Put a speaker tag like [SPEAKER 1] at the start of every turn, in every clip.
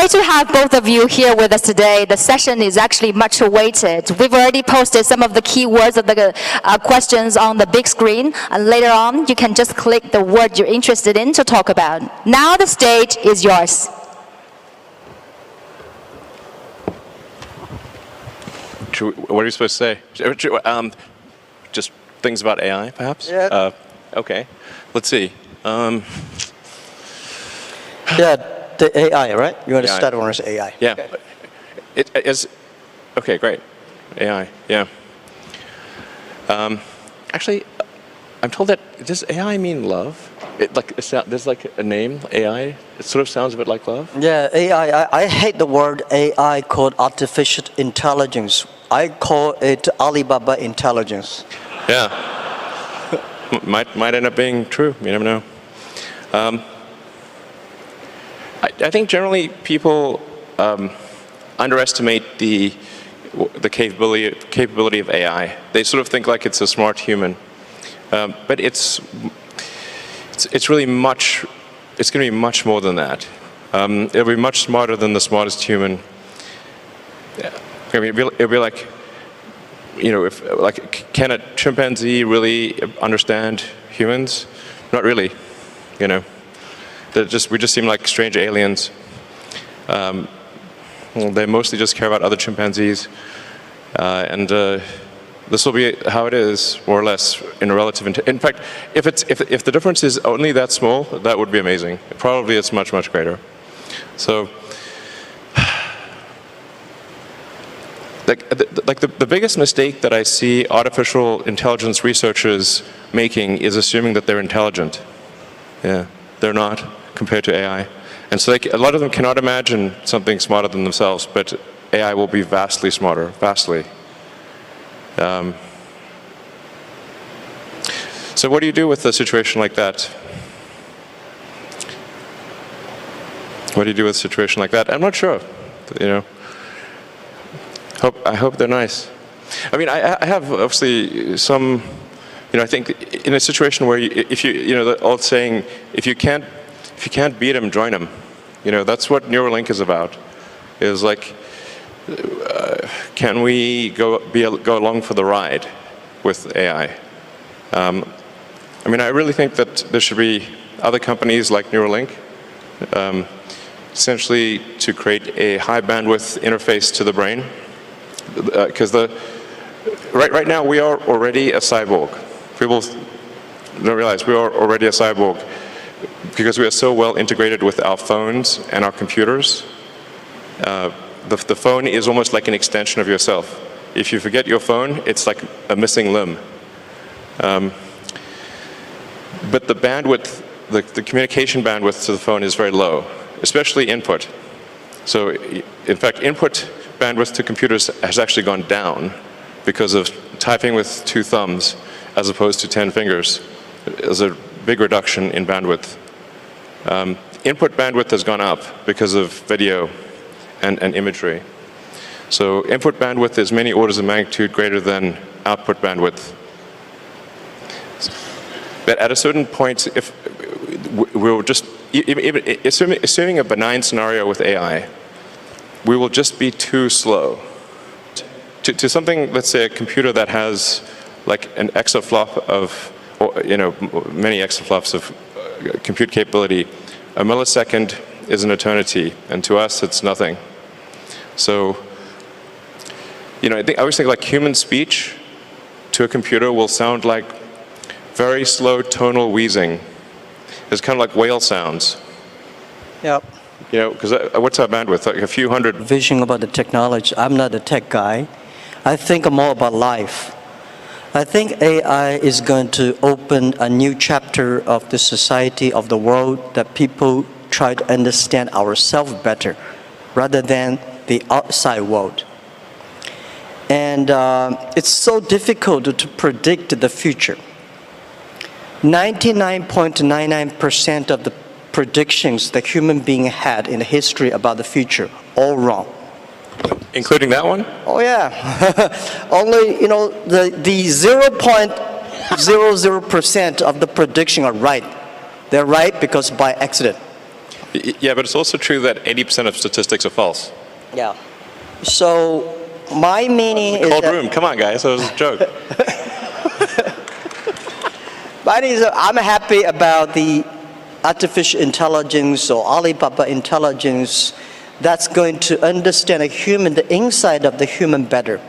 [SPEAKER 1] great to have both of you here with us today. The session is actually much awaited. We've already posted some of the keywords of the questions on the big screen, and later on you can just click the word you're interested in to talk about. Now the stage is yours.
[SPEAKER 2] What are you supposed to say? Just things about AI, perhaps?
[SPEAKER 3] Yeah.
[SPEAKER 2] Okay. Let's see.
[SPEAKER 3] Yeah, the AI, right? You want to
[SPEAKER 2] AI.
[SPEAKER 3] start with AI?
[SPEAKER 2] Yeah.
[SPEAKER 3] Okay.
[SPEAKER 2] It is. Okay, great. AI. Yeah. Actually, I'm told that does AI mean love? There's like a name AI. It sort of sounds a bit like love.
[SPEAKER 3] Yeah, AI. I hate the word AI called artificial intelligence. I call it Alibaba intelligence.
[SPEAKER 2] Yeah. might end up being true. You never know. I think generally people underestimate the capability of AI. They sort of think like it's a smart human, but it's really much. It's going to be much more than that. It'll be much smarter than the smartest human. I mean, it'll be like, you know, can a chimpanzee really understand humans? Not really, you know. We just seem like strange aliens. They mostly just care about other chimpanzees, and this will be how it is, more or less, in a relative. In fact, if the difference is only that small, that would be amazing. Probably it's much greater. So, the biggest mistake that I see artificial intelligence researchers making is assuming that they're intelligent. Yeah, they're not compared to AI. And so a lot of them cannot imagine something smarter than themselves, but AI will be vastly smarter, vastly. So what do you do with a situation like that? What do you do with a situation like that? I'm not sure, you know. I hope they're nice. I mean, I have obviously some, you know, I think in a situation where you know, the old saying, if you can't beat them, join them. You know, that's what Neuralink is about. Is like, can we go along for the ride with AI? I mean, I really think that there should be other companies like Neuralink, essentially to create a high bandwidth interface to the brain. Because right now we are already a cyborg. People don't realize we are already a cyborg because we are so well integrated with our phones and our computers. The phone is almost like an extension of yourself. If you forget your phone, it's like a missing limb. But the bandwidth, the communication bandwidth to the phone is very low, especially input. So, in fact, input bandwidth to computers has actually gone down because of typing with 2 thumbs as opposed to 10 fingers. There's a big reduction in bandwidth. Input bandwidth has gone up because of video and imagery. So input bandwidth is many orders of magnitude greater than output bandwidth. But at a certain point, if we'll just, assuming a benign scenario with AI, we will just be too slow. To something, let's say a computer that has like an exaflop of, or, you know, many exaflops of compute capability, a millisecond is an eternity, and to us it's nothing. So, you know, I always think like human speech to a computer will sound like very slow tonal wheezing. It's kind of like whale sounds.
[SPEAKER 3] Yep.
[SPEAKER 2] You know, because what's our bandwidth? Like a few hundred.
[SPEAKER 3] Vision about the technology. I'm not a tech guy. I think more about life. I think AI is going to open a new chapter of the society, of the world, that people try to understand ourselves better rather than the outside world. And it's so difficult to predict the future. 99.99% of the predictions that human being had in the history about the future, all wrong.
[SPEAKER 2] Including that one?
[SPEAKER 3] Oh yeah. Only, you know, the 0.00% of the prediction are right. They're right because by accident.
[SPEAKER 2] Yeah, but it's also true that 80% of statistics are false.
[SPEAKER 3] Yeah. So my meaning is
[SPEAKER 2] Cold
[SPEAKER 3] that,
[SPEAKER 2] room, come on guys, that was a joke.
[SPEAKER 3] my meaning is that I'm happy about the artificial intelligence or Alibaba intelligence that's going to understand the inside of the human better.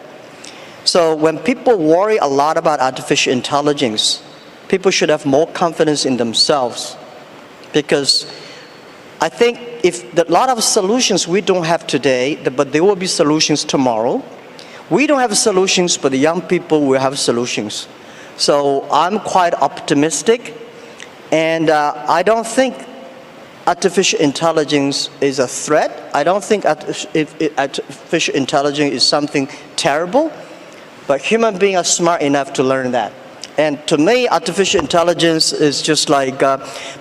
[SPEAKER 3] So when people worry a lot about artificial intelligence, people should have more confidence in themselves, because I think if a lot of solutions we don't have today, but there will be solutions tomorrow. We don't have solutions, but the young people will have solutions. So I'm quite optimistic, and I don't think artificial intelligence is a threat. I don't think artificial intelligence is something terrible, but human beings are smart enough to learn that. And to me, artificial intelligence is just like,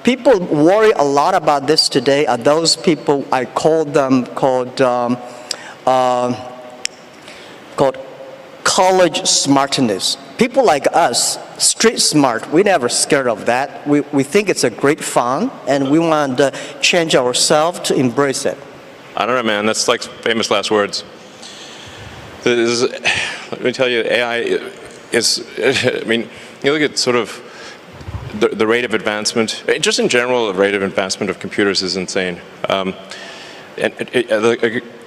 [SPEAKER 3] people worry a lot about this today are those people, I call them, called college smartness. People like us, street smart, we never scared of that. We think it's a great fun, and we want to change ourselves to embrace it.
[SPEAKER 2] I don't know, man, that's like famous last words. Let me tell you, AI is, I mean, you look at sort of the rate of advancement, just in general, the rate of advancement of computers is insane. And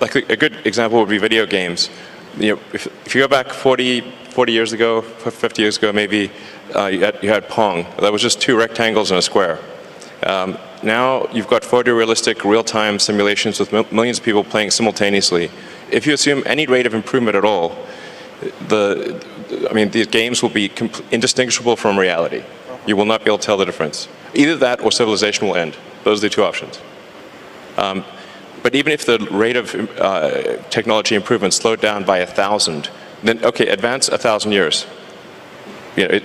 [SPEAKER 2] like a good example would be video games. You know, if you go back 40 years ago, 50 years ago maybe, you had Pong. That was just two rectangles and a square. Now you've got photorealistic real-time simulations with millions of people playing simultaneously. If you assume any rate of improvement at all, these games will be indistinguishable from reality. You will not be able to tell the difference. Either that or civilization will end. Those are the two options. But even if the rate of technology improvement slowed down by 1,000, then okay, advance 1,000 years,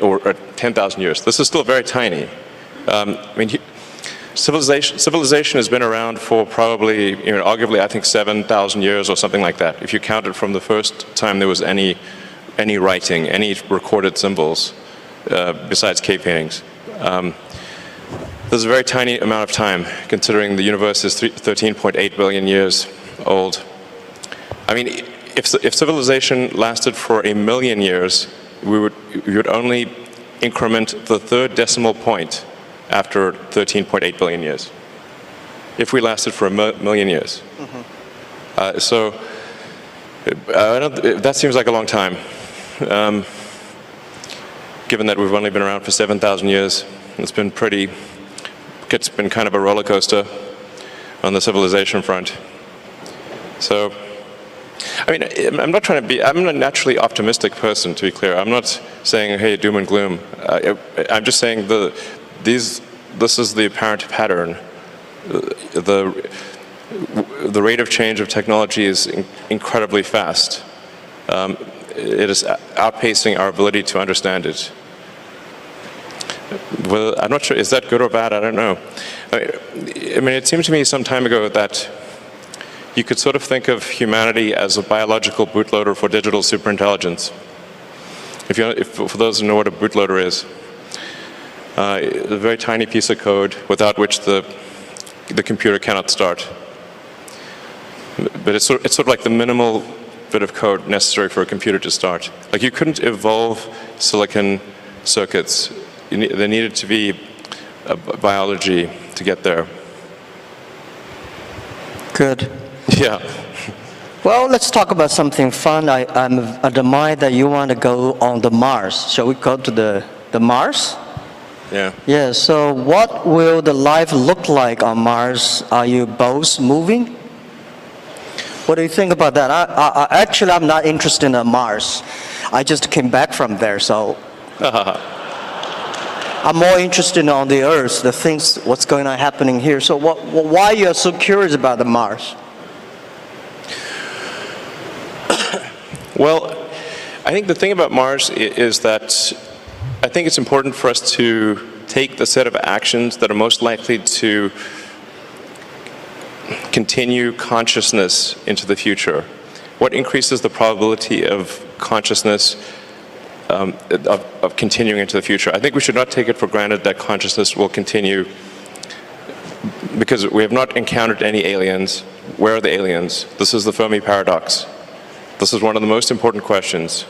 [SPEAKER 2] or 10,000 years. This is still very tiny. Civilization has been around for probably, arguably, I think 7,000 years or something like that. If you count it from the first time there was any writing, any recorded symbols, besides cave paintings. There's a very tiny amount of time, considering the universe is 13.8 billion years old. I mean, if civilization lasted for 1 million years, we would only increment the third decimal point after 13.8 billion years, if we lasted for 1 million years. Mm-hmm. So that seems like a long time, given that we've only been around for 7,000 years. It's been kind of a roller coaster on the civilization front. So, I mean, I'm a naturally optimistic person, to be clear. I'm not saying, hey, doom and gloom. I'm just saying this is the apparent pattern. The rate of change of technology is incredibly fast. It is outpacing our ability to understand it. Well, I'm not sure, is that good or bad? I don't know. I mean, it seemed to me some time ago that you could sort of think of humanity as a biological bootloader for digital superintelligence. For those who know what a bootloader is, a very tiny piece of code without which the computer cannot start. But it's sort of like the minimal bit of code necessary for a computer to start. Like, you couldn't evolve silicon circuits. There needed to be a biology to get there.
[SPEAKER 3] Good.
[SPEAKER 2] Yeah.
[SPEAKER 3] Well, let's talk about something fun. I admire that you want to go on the Mars. Shall we go to the Mars?
[SPEAKER 2] Yeah.
[SPEAKER 3] Yeah, so what will the life look like on Mars? Are you both moving? What do you think about that? Actually, I'm not interested in Mars. I just came back from there, so I'm more interested on the Earth, the things, what's going on happening here. So why you are so curious about the Mars?
[SPEAKER 2] Well, I think the thing about Mars is that I think it's important for us to take the set of actions that are most likely to continue consciousness into the future. What increases the probability of consciousness of continuing into the future? I think we should not take it for granted that consciousness will continue because we have not encountered any aliens. Where are the aliens? This is the Fermi paradox. This is one of the most important questions.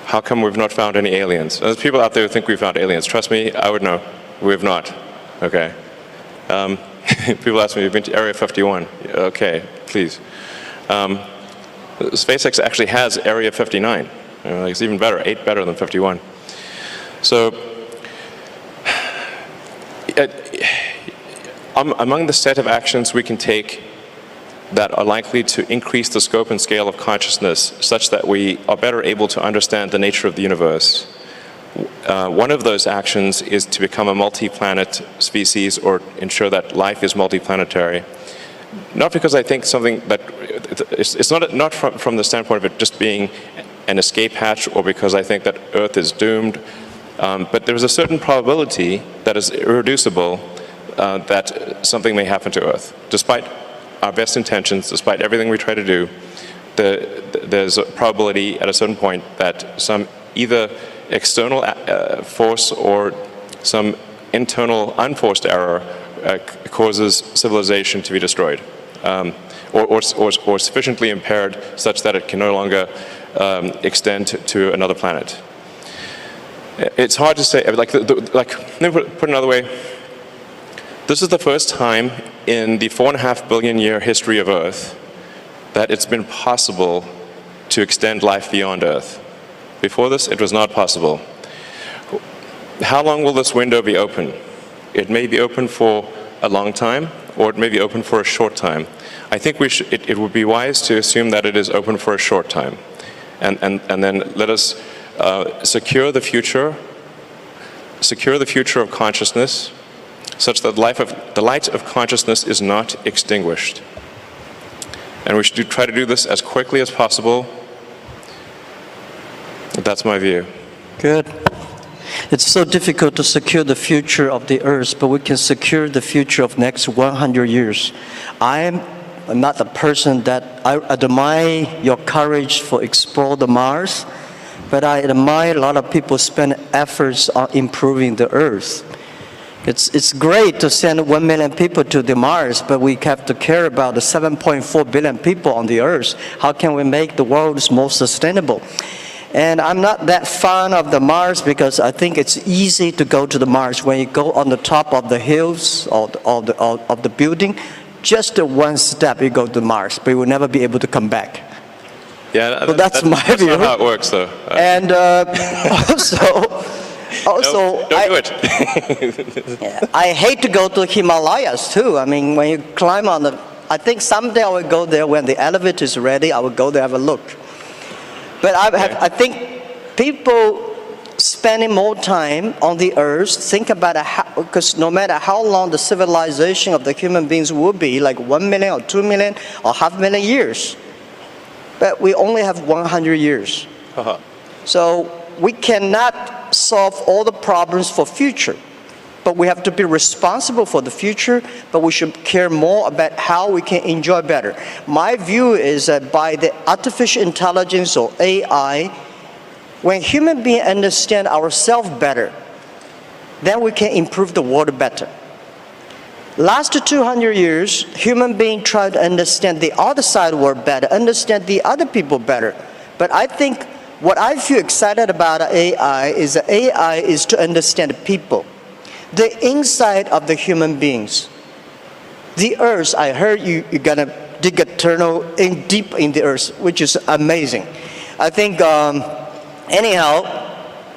[SPEAKER 2] How come we've not found any aliens? There's people out there who think we've found aliens. Trust me, I would know. We have not. Okay. People ask me, you've been to Area 51. Okay, please. SpaceX actually has Area 59. It's even better, 8 better than 51. So, among the set of actions we can take that are likely to increase the scope and scale of consciousness such that we are better able to understand the nature of the universe, one of those actions is to become a multi-planet species or ensure that life is multi-planetary. Not because I think something that, it's not from the standpoint of it just being an escape hatch or because I think that Earth is doomed, but there's a certain probability that is irreducible that something may happen to Earth. Despite our best intentions, despite everything we try to do, there's a probability at a certain point that some either external force or some internal unforced error causes civilization to be destroyed, or sufficiently impaired such that it can no longer extend to another planet. It's hard to say, like let me put it another way. This is the first time in the 4.5 billion year history of Earth that it's been possible to extend life beyond Earth. Before this, it was not possible. How long will this window be open? It may be open for a long time, or it may be open for a short time. I think it would be wise to assume that it is open for a short time. And then let us secure the future of consciousness, such that the light of consciousness is not extinguished. And we should try to do this as quickly as possible. That's my view.
[SPEAKER 3] Good. It's so difficult to secure the future of the Earth, but we can secure the future of next 100 years. I'm not the person that I admire your courage for explore the Mars, but I admire a lot of people spend efforts on improving the Earth. It's great to send 1 million people to the Mars, but we have to care about the 7.4 billion people on the Earth. How can we make the world more sustainable? And I'm not that fond of the Mars because I think it's easy to go to the Mars. When you go on the top of the hills of the building, just one step you go to Mars, but you will never be able to come back.
[SPEAKER 2] Yeah,
[SPEAKER 3] so that's my view.
[SPEAKER 2] That's not how it works, though.
[SPEAKER 3] And also,
[SPEAKER 2] don't do it.
[SPEAKER 3] I hate to go to Himalayas too. I mean, when you climb on the, I think someday I will go there when the elevator is ready. I will go there have a look. But I think people spending more time on the Earth, think about how, because no matter how long the civilization of the human beings will be, like 1 million or 2 million or 500,000 years, but we only have 100 years. So we cannot solve all the problems for future, but we have to be responsible for the future, but we should care more about how we can enjoy better. My view is that by the artificial intelligence or AI, when human beings understand ourselves better, then we can improve the world better. Last 200 years, human beings try to understand the other side of the world better, understand the other people better. But I think what I feel excited about AI is that AI is to understand people, the inside of the human beings. The Earth, I heard you're gonna dig a tunnel in deep in the Earth, which is amazing. I think, anyhow,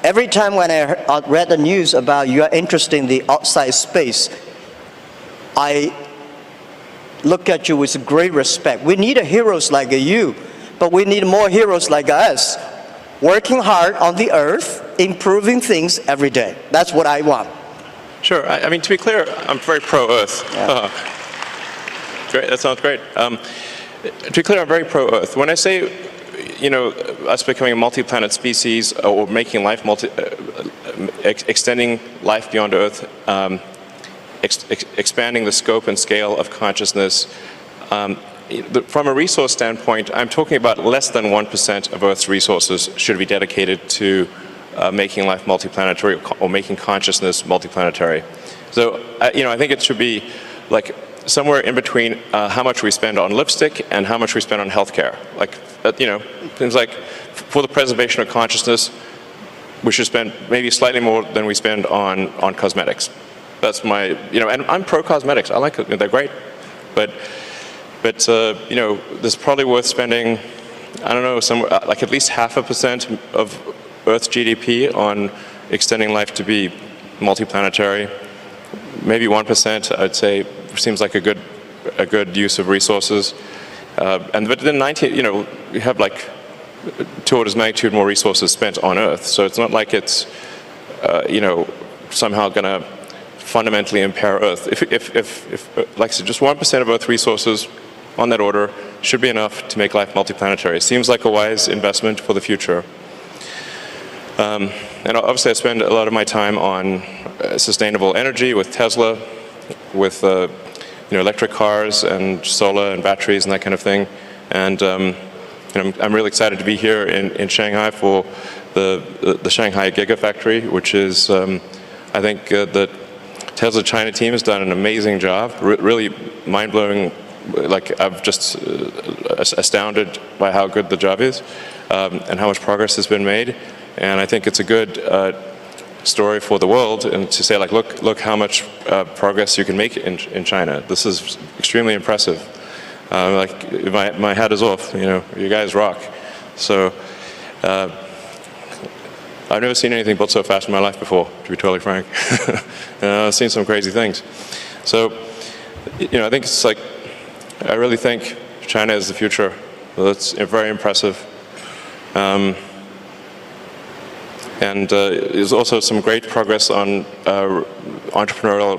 [SPEAKER 3] every time when I read the news about you are interested in the outside space, I look at you with great respect. We need heroes like you, but we need more heroes like us, working hard on the Earth, improving things every day. That's what I want.
[SPEAKER 2] Sure. I mean, to be clear, I'm very pro-Earth.
[SPEAKER 3] Yeah.
[SPEAKER 2] Great. That sounds great. To be clear, I'm very pro-Earth. When I say, you know, us becoming a multi-planet species or making life extending life beyond Earth, expanding the scope and scale of consciousness, from a resource standpoint, I'm talking about less than 1% of Earth's resources should be dedicated to making life multiplanetary or making consciousness multiplanetary. So, you know, I think it should be like somewhere in between how much we spend on lipstick and how much we spend on healthcare. Like, you know, things like for the preservation of consciousness, we should spend maybe slightly more than we spend on cosmetics. That's my, you know, and I'm pro cosmetics. I like it, they're great, but you know, there's probably worth spending, I don't know, somewhere like at least 0.5% of Earth's GDP on extending life to be multi-planetary. Maybe 1%, I'd say, seems like a good use of resources. But then 19, you know, we have like 2 orders of magnitude more resources spent on Earth. So it's not like it's, you know, somehow going to fundamentally impair Earth. If like I said, just 1% of Earth resources on that order should be enough to make life multiplanetary. It seems like a wise investment for the future. And obviously I spend a lot of my time on sustainable energy with Tesla, with you know, electric cars and solar and batteries and that kind of thing. And you know, I'm really excited to be here in Shanghai for the Shanghai Gigafactory, which is, I think the Tesla China team has done an amazing job, really mind-blowing. Like, I'm just astounded by how good the job is and how much progress has been made. And I think it's a good story for the world, and to say, like, look how much progress you can make in China. This is extremely impressive. Like, my hat is off. You know, you guys rock. So I've never seen anything built so fast in my life before, to be totally frank. I've seen some crazy things. So, you know, I think it's like, I really think China is the future. That's very impressive. And there's also some great progress on entrepreneurial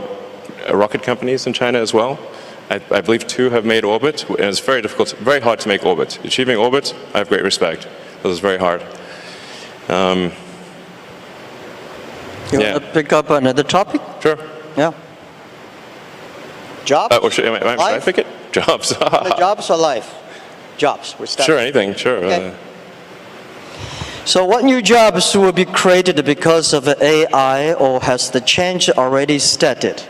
[SPEAKER 2] rocket companies in China as well. I believe 2 have made orbit, and it's very difficult, very hard to make orbit. Achieving orbit, I have great respect. This is very hard.
[SPEAKER 3] You want to pick up another topic?
[SPEAKER 2] Sure.
[SPEAKER 3] Yeah. Jobs?
[SPEAKER 2] Should I pick it? Jobs.
[SPEAKER 3] The jobs or life? Jobs. We're starting.
[SPEAKER 2] Sure, anything, sure.
[SPEAKER 3] Okay. So what new jobs will be created because of AI, or has the change already started?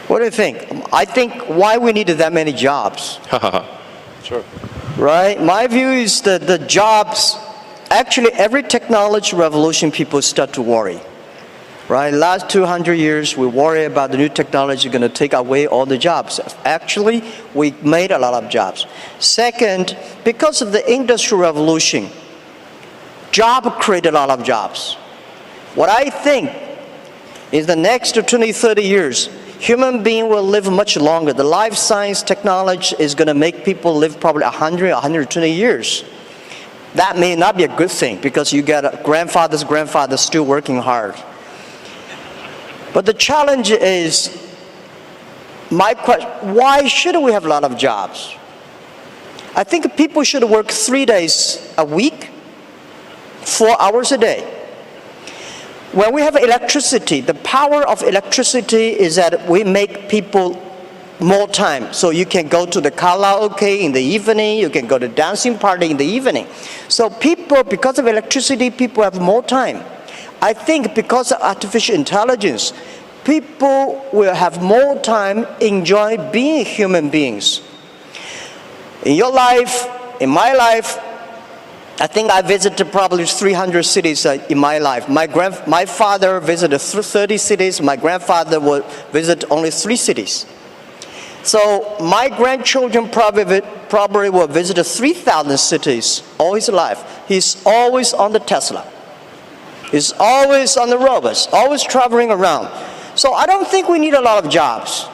[SPEAKER 3] What do you think? I think why we needed that many jobs.
[SPEAKER 2] Sure.
[SPEAKER 3] Right? My view is that the jobs, actually every technology revolution people start to worry. Right? Last 200 years we worry about the new technology going to take away all the jobs. Actually, we made a lot of jobs. Second, because of the industrial revolution, job created a lot of jobs. What I think is the next 20, 30 years, human being will live much longer. The life science technology is going to make people live probably 100, 120 years. That may not be a good thing, because you get a grandfather's grandfather still working hard. But the challenge is, my question, why should we have a lot of jobs? I think people should work 3 days a week, 4 hours a day. When we have electricity, the power of electricity is that we make people more time. So you can go to the karaoke in the evening, you can go to dancing party in the evening. So people, because of electricity, people have more time. I think because of artificial intelligence, people will have more time enjoy being human beings. In your life, in my life, I think I visited probably 300 cities in my life. My father visited 30 cities. My grandfather would visit only 3 cities. So my grandchildren probably will visit 3,000 cities all his life. He's always on the Tesla. He's always on the robots, always traveling around. So I don't think we need a lot of jobs.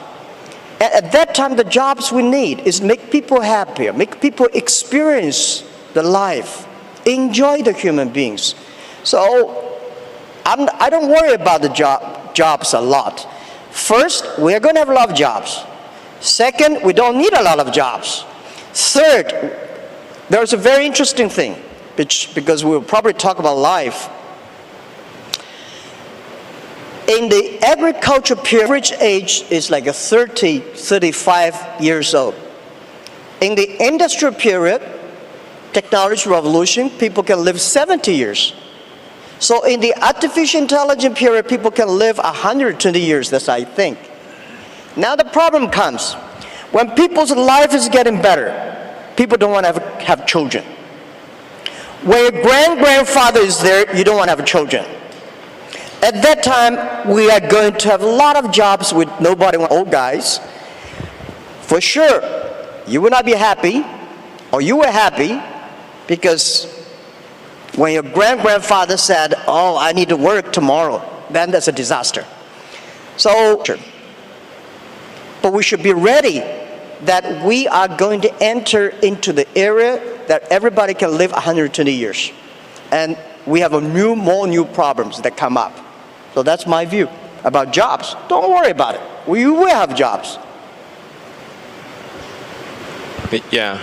[SPEAKER 3] At that time, the jobs we need is make people happier, make people experience the life, enjoy the human beings. So I don't worry about the jobs a lot. First, we are going to have a lot of jobs. Second, we don't need a lot of jobs. Third, there's a very interesting thing, because we'll probably talk about life. In the agriculture period, average age is like 30, 35 years old. In the industrial period, technology revolution, people can live 70 years. So in the artificial intelligence period, people can live 120 years, that's I think. Now the problem comes. When people's life is getting better, people don't want to have children. When your great-grandfather is there, you don't want to have children. At that time, we are going to have a lot of jobs with nobody, old guys. For sure, you will not be happy, or you were happy, because when your great-grandfather said, oh, I need to work tomorrow, then that's a disaster. So, but we should be ready that we are going to enter into the era that everybody can live 120 years. And we have more new problems that come up. So that's my view about jobs. Don't worry about it. We will have jobs.
[SPEAKER 2] Yeah.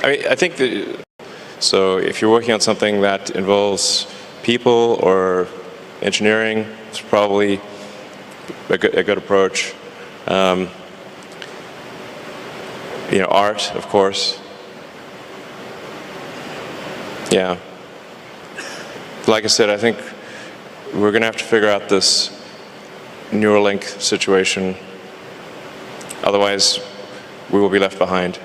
[SPEAKER 2] I think that, so if you're working on something that involves people or engineering, it's probably a good approach. You know, art, of course. Yeah. Like I said, I think we're going to have to figure out this Neuralink situation. Otherwise, we will be left behind.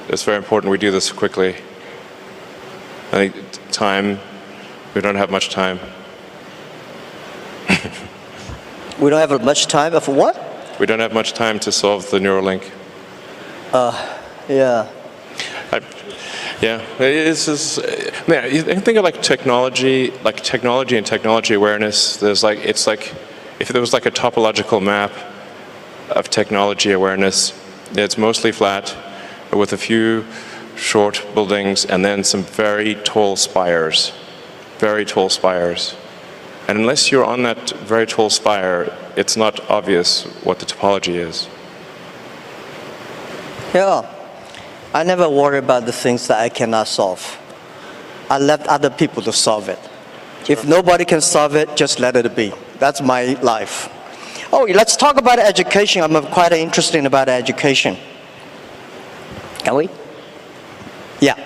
[SPEAKER 2] It's very important we do this quickly. I think time, we don't have much time.
[SPEAKER 3] We don't have much time for what?
[SPEAKER 2] We don't have much time to solve the Neuralink.
[SPEAKER 3] Yeah.
[SPEAKER 2] Yeah, man, you think of like technology and technology awareness. There's like, it's like, if there was like a topological map of technology awareness, it's mostly flat with a few short buildings and then some very tall spires. Very tall spires. And unless you're on that very tall spire, it's not obvious what the topology is.
[SPEAKER 3] Yeah. I never worry about the things that I cannot solve. I left other people to solve it. Sure. If nobody can solve it, just let it be. That's my life. Oh, let's talk about education. I'm quite interested about education. Can we? Yeah.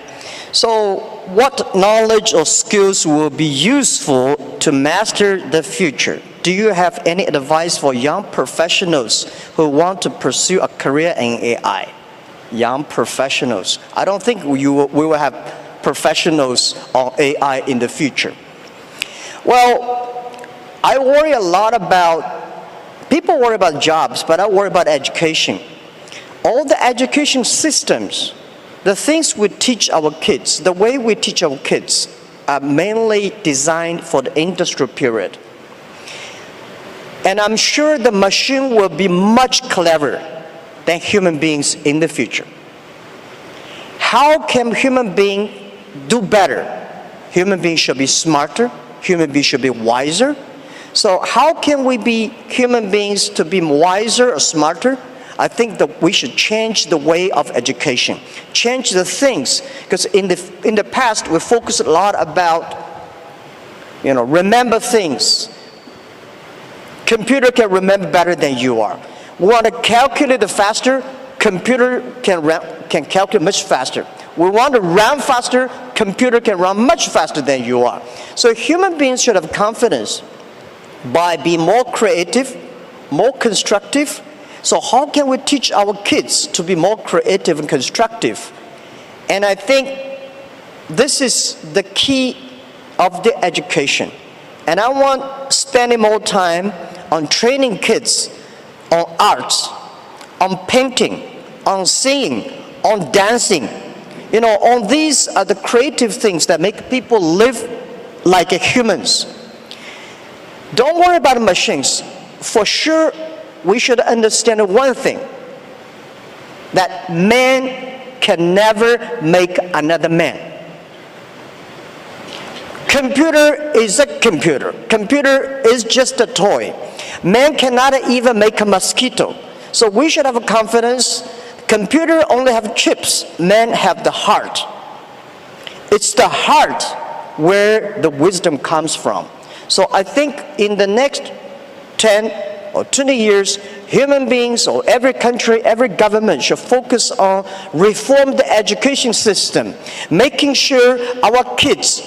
[SPEAKER 3] So what knowledge or skills will be useful to master the future? Do you have any advice for young professionals who want to pursue a career in AI? Young professionals. I don't think we will have professionals on AI in the future. Well, I worry a lot about, people worry about jobs, but I worry about education. All the education systems, the things we teach our kids, the way we teach our kids are mainly designed for the industrial period. And I'm sure the machine will be much cleverer than human beings in the future. How can human beings do better? Human beings should be smarter, human beings should be wiser. So how can we be human beings to be wiser or smarter? I think that we should change the way of education, change the things, because in the past we focused a lot about, remember things. Computer can remember better than you are. We want to calculate faster, computer can calculate much faster. We want to run faster, computer can run much faster than you are. So human beings should have confidence by being more creative, more constructive. So how can we teach our kids to be more creative and constructive? And I think this is the key of the education. And I want spending more time on training kids on arts, on painting, on singing, on dancing. On these are the creative things that make people live like humans. Don't worry about machines. For sure, we should understand one thing, that man can never make another man. Computer is a computer. Computer is just a toy. Man cannot even make a mosquito. So we should have confidence. Computer only have chips. Man have the heart. It's the heart where the wisdom comes from. So I think in the next 10 or 20 years, human beings or every country, every government should focus on reform the education system, making sure our kids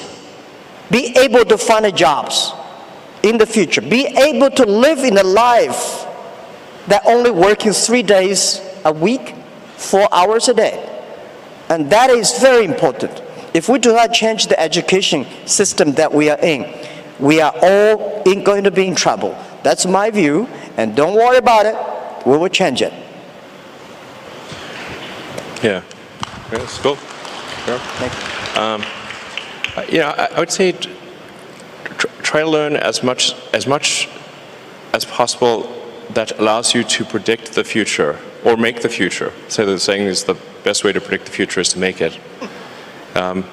[SPEAKER 3] be able to find jobs in the future, be able to live in a life that only working 3 days a week, 4 hours a day. And that is very important. If we do not change the education system that we are in, we are all going to be in trouble. That's my view, and don't worry about it. We will change it.
[SPEAKER 2] Yeah. That's cool. Yeah.
[SPEAKER 3] Thank you.
[SPEAKER 2] I would say try to learn as much as possible that allows you to predict the future or make the future. So they're saying is the best way to predict the future is to make it. And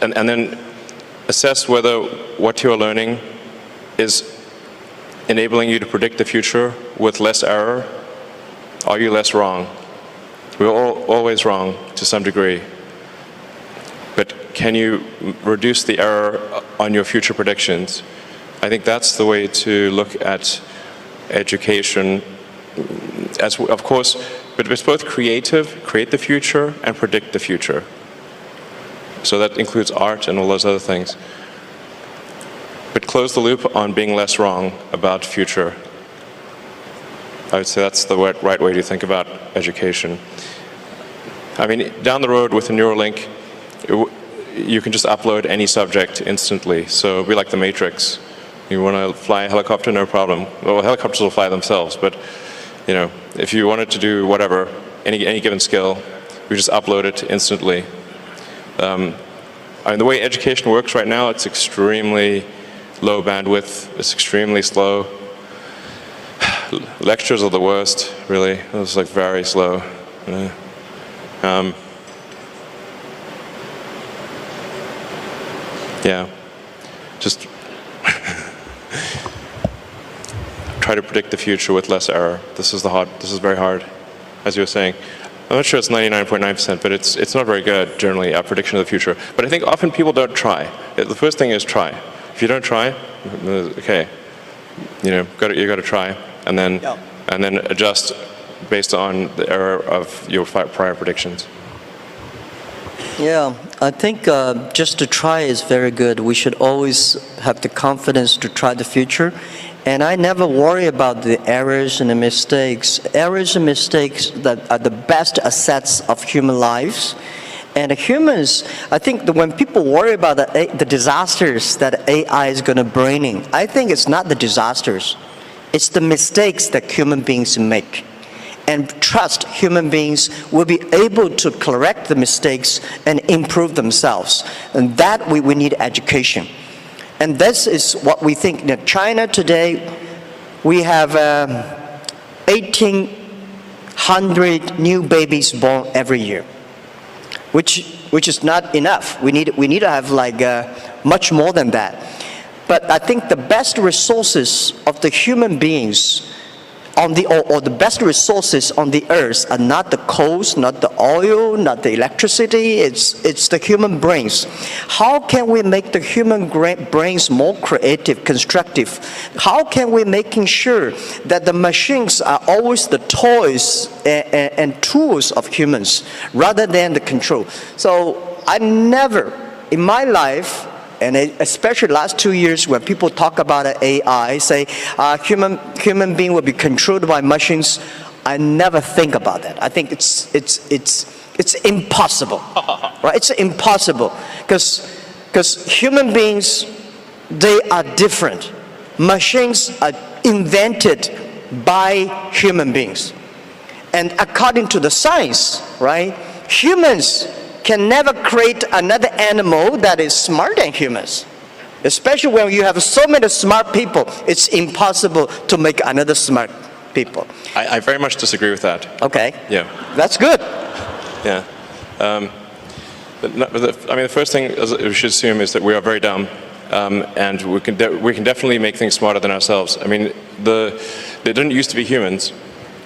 [SPEAKER 2] then assess whether what you're learning is enabling you to predict the future with less error. Are you less wrong? We're always wrong to some degree. But can you reduce the error on your future predictions? I think that's the way to look at education. As of course, but it's both creative, create the future, and predict the future. So that includes art and all those other things. But close the loop on being less wrong about future. I would say that's the right way to think about education. I mean, down the road with a Neuralink, you can just upload any subject instantly. So it'll be like the Matrix. You want to fly a helicopter, no problem. Well, helicopters will fly themselves, but if you wanted to do whatever, any given skill, you just upload it instantly. I mean, the way education works right now, it's extremely low bandwidth. It's extremely slow. Lectures are the worst, really. It's like very slow. Yeah, just try to predict the future with less error. This is very hard, as you were saying. I'm not sure it's 99.9%, but it's not very good, generally, at prediction of the future. But I think often people don't try. The first thing is try. If you don't try, okay, you got to try, and then adjust based on the error of your prior predictions.
[SPEAKER 3] Yeah, I think just to try is very good. We should always have the confidence to try the future. And I never worry about the errors and the mistakes. Errors and mistakes that are the best assets of human lives. And humans, I think that when people worry about the disasters that AI is going to bring in, I think it's not the disasters. It's the mistakes that human beings make. And trust human beings will be able to correct the mistakes and improve themselves. And that we need education. And this is what we think. In China today, we have 1,800 new babies born every year, which is not enough. We need to have like much more than that. But I think the best resources of the human beings or the best resources on the earth are not the coals, not the oil, not the electricity, it's the human brains. How can we make the human brains more creative, constructive? How can we making sure that the machines are always the toys and tools of humans rather than the control? So I never, in my life, and especially last 2 years when people talk about AI, say human being will be controlled by machines, I never think about that. I think it's impossible, right? It's impossible because human beings, they are different. Machines are invented by human beings, and according to the science, right? Humans can never create another animal that is smarter than humans. Especially when you have so many smart people, it's impossible to make another smart people.
[SPEAKER 2] I very much disagree with that.
[SPEAKER 3] Okay.
[SPEAKER 2] Yeah.
[SPEAKER 3] That's good.
[SPEAKER 2] Yeah. The first thing we should assume is that we are very dumb, and we can definitely make things smarter than ourselves. I mean, they didn't used to be humans,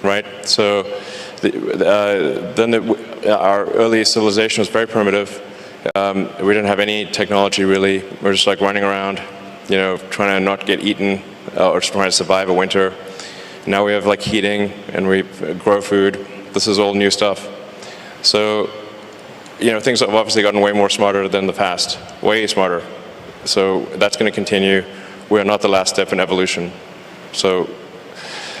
[SPEAKER 2] right? So our early civilization was very primitive. We didn't have any technology really. We're just like running around, trying to not get eaten or just trying to survive a winter. Now we have like heating and we grow food. This is all new stuff. So, things have obviously gotten way more smarter than the past, way smarter. So that's going to continue. We're not the last step in evolution. So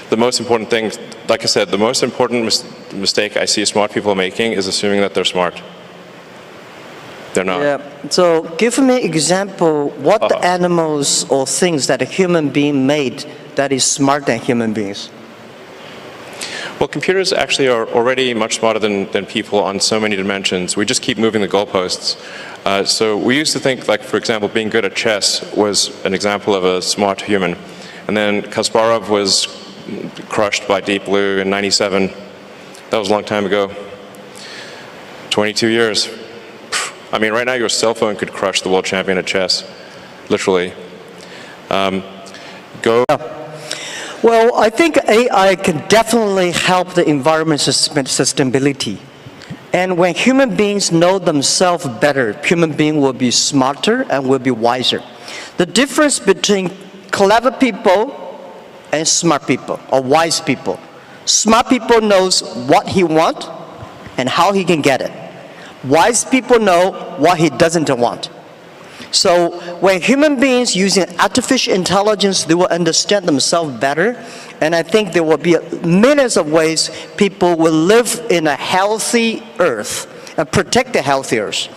[SPEAKER 2] the most important thing, like I said, the most important mistake I see smart people making is assuming that they're smart. They're not.
[SPEAKER 3] Yeah. So give me an example, what the animals or things that a human being made that is smarter than human beings?
[SPEAKER 2] Well, computers actually are already much smarter than people on so many dimensions. We just keep moving the goalposts. So we used to think, like, for example, being good at chess was an example of a smart human. And then Kasparov was crushed by Deep Blue in '97. That was a long time ago. 22 years. I mean, right now your cell phone could crush the world champion at chess, literally.
[SPEAKER 3] Well, I think AI can definitely help the environment sustainability. And when human beings know themselves better, human beings will be smarter and will be wiser. The difference between clever people and smart people, or wise people. Smart people knows what he wants and how he can get it. Wise people know what he doesn't want. So when human beings using artificial intelligence, they will understand themselves better. And I think there will be millions of ways people will live in a healthy earth and protect the healthy earth.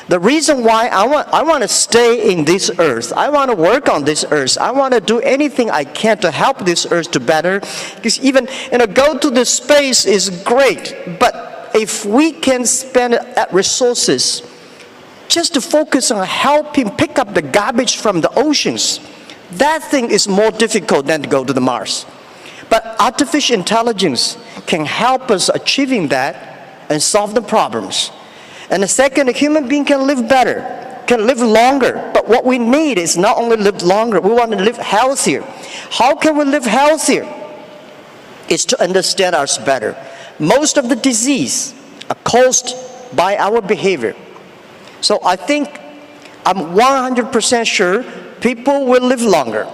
[SPEAKER 3] The reason why I want to stay in this earth, I want to work on this earth, I want to do anything I can to help this earth to better. Because even go to the space is great, but if we can spend resources just to focus on helping pick up the garbage from the oceans, that thing is more difficult than to go to the Mars. But artificial intelligence can help us achieving that and solve the problems. And the second, a human being can live better, can live longer. But what we need is not only live longer, we want to live healthier. How can we live healthier? It's to understand us better. Most of the disease are caused by our behavior. So I think I'm 100% sure people will live longer.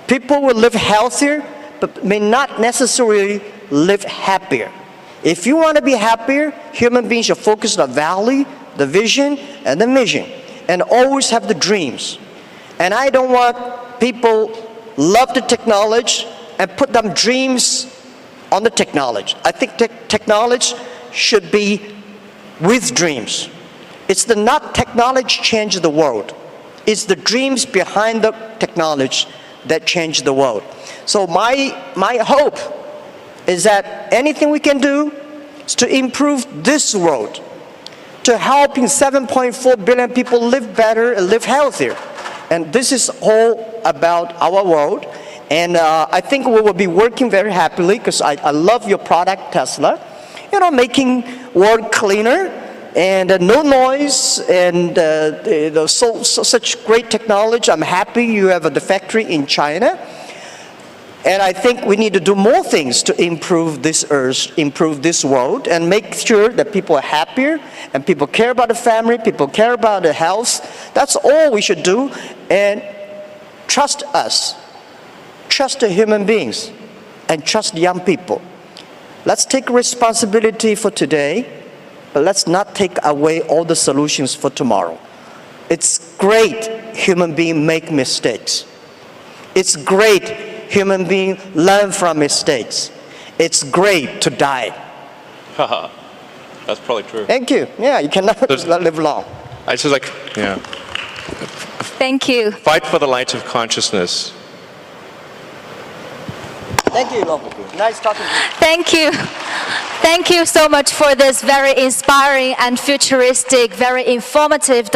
[SPEAKER 3] People will live healthier, but may not necessarily live happier. If you want to be happier, human beings should focus on the value, the vision, and the mission, and always have the dreams. And I don't want people love the technology and put them dreams on the technology. I think technology should be with dreams. It's not technology change the world. It's the dreams behind the technology that change the world. So my hope is that anything we can do is to improve this world, to helping 7.4 billion people live better and live healthier. And this is all about our world. And I think we will be working very happily because I love your product, Tesla. Making world cleaner and no noise and such great technology. I'm happy you have the factory in China. And I think we need to do more things to improve this earth, improve this world, and make sure that people are happier and people care about the family, people care about the health. That's all we should do. And trust us. Trust the human beings and trust young people. Let's take responsibility for today, but let's not take away all the solutions for tomorrow. It's great human beings make mistakes. It's great human beings learn from mistakes. It's great to die.
[SPEAKER 2] That's probably true.
[SPEAKER 3] Thank you. Yeah, you cannot live long.
[SPEAKER 2] I just yeah.
[SPEAKER 1] Thank you.
[SPEAKER 2] Fight for the light of consciousness.
[SPEAKER 3] Thank you, nice talking to you.
[SPEAKER 1] Thank you. Thank you so much for this very inspiring and futuristic, very informative.